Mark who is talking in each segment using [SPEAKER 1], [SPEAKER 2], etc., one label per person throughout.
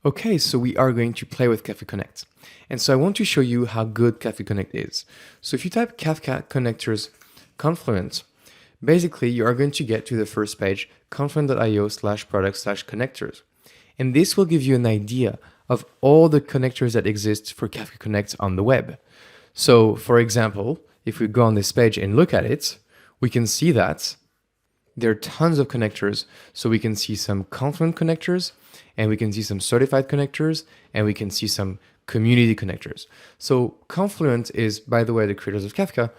[SPEAKER 1] Okay, so we are going to play with Kafka Connect. And so I want to show you how good Kafka Connect is. So if you type Kafka connectors Confluent, basically you are going to get to the first page, confluent.io/product/connectors. And this will give you an idea of all the connectors that exist for Kafka Connect on the web. So for example, if we go on this page and look at it, we can see that there are tons of connectors. So we can see some Confluent connectors, and we can see some certified connectors, and we can see some community connectors. So Confluent is, by the way, the creators of Kafka,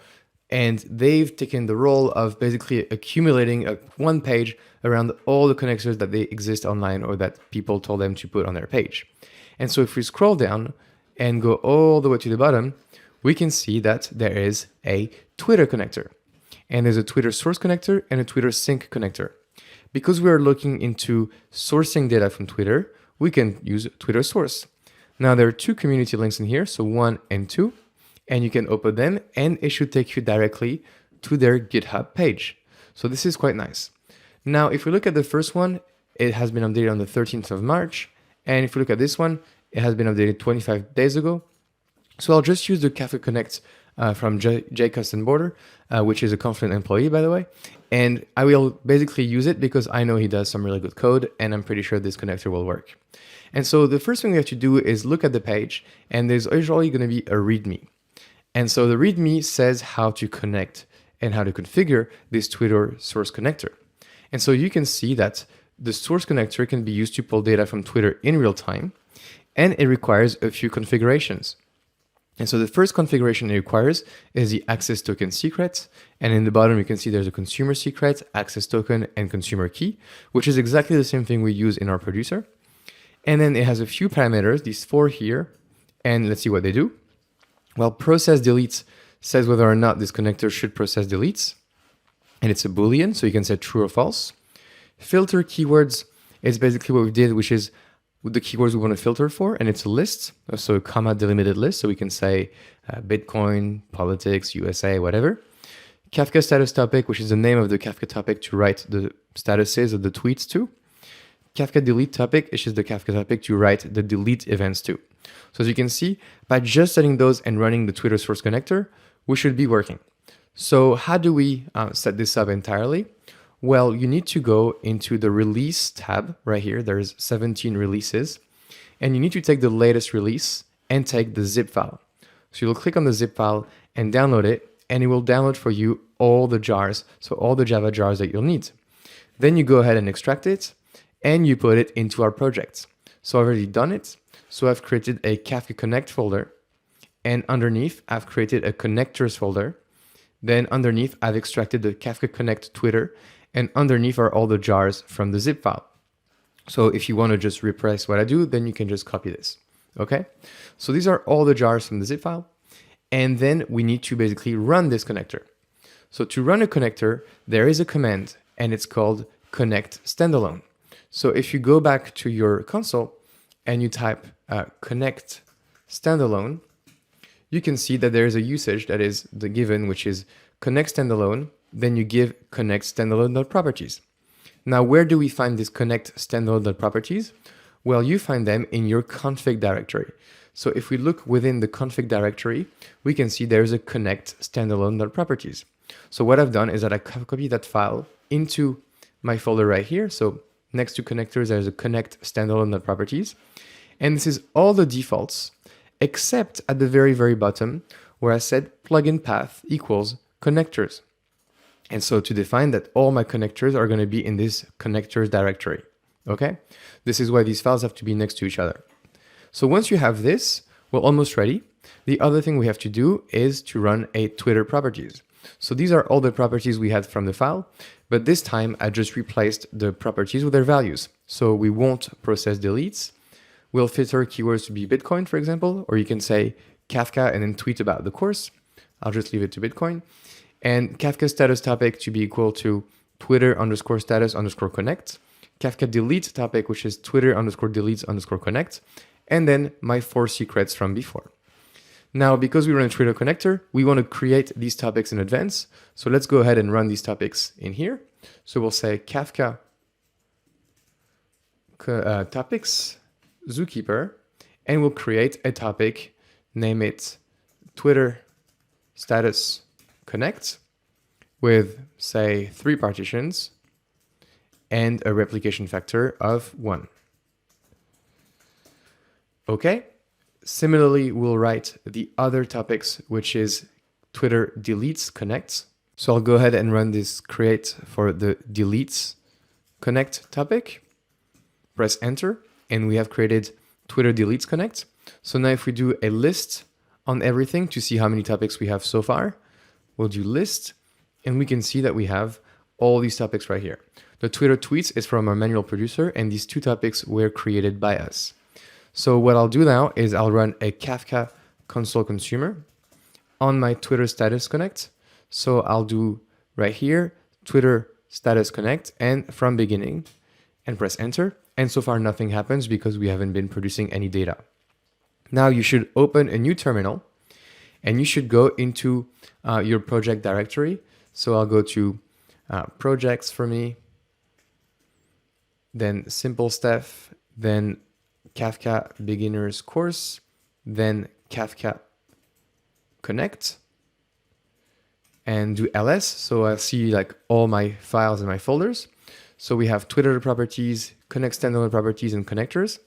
[SPEAKER 1] and they've taken the role of basically accumulating one page around all the connectors that they exist online or that people told them to put on their page. And so if we scroll down and go all the way to the bottom, we can see that there is a Twitter connector. And there's a Twitter source connector and a Twitter sync connector. Because we are looking into sourcing data from Twitter, we can use Twitter source. Now there are two community links in here, so 1 and 2, and you can open them and it should take you directly to their GitHub page. So this is quite nice. Now, if we look at the first one, it has been updated on the 13th of March. And if we look at this one, it has been updated 25 days ago. So I'll just use the Kafka Connect from Jay Kustenborder, which is a Confluent employee, by the way. And I will basically use it because I know he does some really good code, and I'm pretty sure this connector will work. And so the first thing we have to do is look at the page, and there's usually going to be a README. And so the README says how to connect and how to configure this Twitter source connector. And so you can see that the source connector can be used to pull data from Twitter in real time, and it requires a few configurations. And so the first configuration it requires is the access token secret. And in the bottom, you can see there's a consumer secret, access token, and consumer key, which is exactly the same thing we use in our producer. And then it has a few parameters, these 4 here. And let's see what they do. Well, process deletes says whether or not this connector should process deletes. And it's a Boolean, so you can set true or false. Filter keywords is basically what we did, which is the keywords we want to filter for, and it's a list, so a comma delimited list, so we can say Bitcoin, politics, USA, whatever. Kafka status topic, which is the name of the Kafka topic to write the statuses of the tweets to. Kafka delete topic, which is the Kafka topic to write the delete events to. So as you can see, by just setting those and running the Twitter source connector, we should be working. So how do we set this up entirely? Well, you need to go into the release tab right here. There's 17 releases, and you need to take the latest release and take the zip file. So you'll click on the zip file and download it, and it will download for you all the jars, so all the Java jars that you'll need. Then you go ahead and extract it, and you put it into our project. So I've already done it. So I've created a Kafka Connect folder, and underneath I've created a connectors folder. Then underneath I've extracted the Kafka Connect Twitter, and underneath are all the jars from the zip file. So if you want to just replace what I do, then you can just copy this, okay? So these are all the jars from the zip file. And then we need to basically run this connector. So to run a connector, there is a command, and it's called connect standalone. So if you go back to your console and you type connect standalone, you can see that there is a usage that is the given, which is connect standalone. Then you give connect standalone.properties. Now, where do we find this connect standalone.properties? Well, you find them in your config directory. So if we look within the config directory, we can see there's a connect standalone.properties. So what I've done is that I copied that file into my folder right here. So next to connectors, there's a connect standalone.properties. And this is all the defaults, except at the very, very bottom, where I said plugin path equals connectors. And so to define that all my connectors are going to be in this connectors directory, okay? This is why these files have to be next to each other. So once you have this, we're almost ready. The other thing we have to do is to run a Twitter properties. So these are all the properties we had from the file, but this time I just replaced the properties with their values. So we won't process deletes. We'll filter keywords to be Bitcoin, for example, or you can say Kafka and then tweet about the course. I'll just leave it to Bitcoin. And Kafka status topic to be equal to Twitter _ status _ connect. Kafka delete topic, which is Twitter _ deletes _ connect. And then my 4 secrets from before. Now, because we run a Twitter connector, we want to create these topics in advance. So let's go ahead and run these topics in here. So we'll say Kafka topics Zookeeper, and we'll create a topic, name it Twitter status connect with, say, 3 partitions and a replication factor of 1. Okay. Similarly, we'll write the other topics, which is Twitter deletes connects. So I'll go ahead and run this create for the deletes connect topic. Press enter, and we have created Twitter deletes connect. So now if we do a list on everything to see how many topics we have so far, we'll do list, and we can see that we have all these topics right here. The Twitter tweets is from our manual producer, and these 2 topics were created by us. So what I'll do now is I'll run a Kafka console consumer on my Twitter status connect. So I'll do right here, Twitter status connect, and from beginning, and press enter. And so far nothing happens because we haven't been producing any data. Now you should open a new terminal, and you should go into your project directory. So I'll go to projects for me, then simple stuff, then Kafka beginners course, then Kafka connect, and do ls. So I'll see like all my files in my folders. So we have Twitter properties, connect standalone properties, and connectors.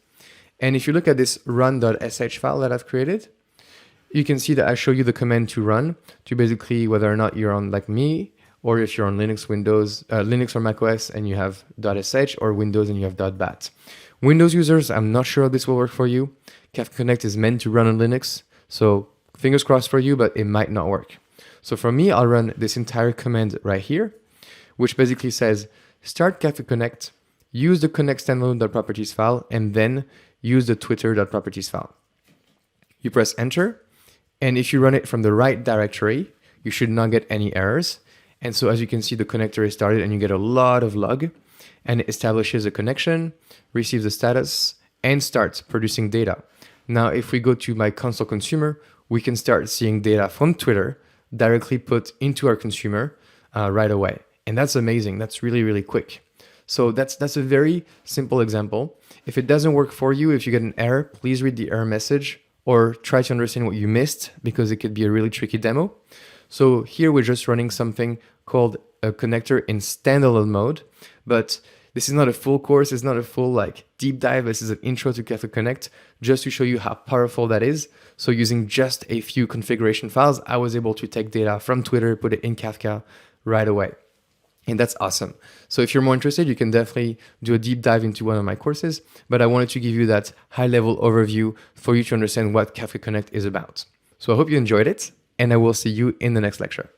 [SPEAKER 1] And if you look at this run.sh file that I've created, you can see that I show you the command to run to basically whether or not you're on like me, or if you're on Linux, Windows, Linux or macOS and you have .sh, or Windows and you have .bat. Windows users, I'm not sure this will work for you. Kafka Connect is meant to run on Linux, so fingers crossed for you, but it might not work. So for me, I'll run this entire command right here, which basically says start Kafka Connect, use the connect standalone.properties file, and then use the twitter.properties file. You press enter, and if you run it from the right directory, you should not get any errors. And so as you can see, the connector is started and you get a lot of log, and it establishes a connection, receives a status, and starts producing data. Now, if we go to my console consumer, we can start seeing data from Twitter directly put into our consumer right away. And that's amazing. That's really, really quick. So that's a very simple example. If it doesn't work for you, if you get an error, please read the error message or try to understand what you missed, because it could be a really tricky demo. So here we're just running something called a connector in standalone mode, but this is not a full course. It's not a full like deep dive. This is an intro to Kafka Connect just to show you how powerful that is. So using just a few configuration files, I was able to take data from Twitter, put it in Kafka right away. And that's awesome. So if you're more interested, you can definitely do a deep dive into one of my courses, but I wanted to give you that high level overview for you to understand what Kafka Connect is about. So I hope you enjoyed it, and I will see you in the next lecture.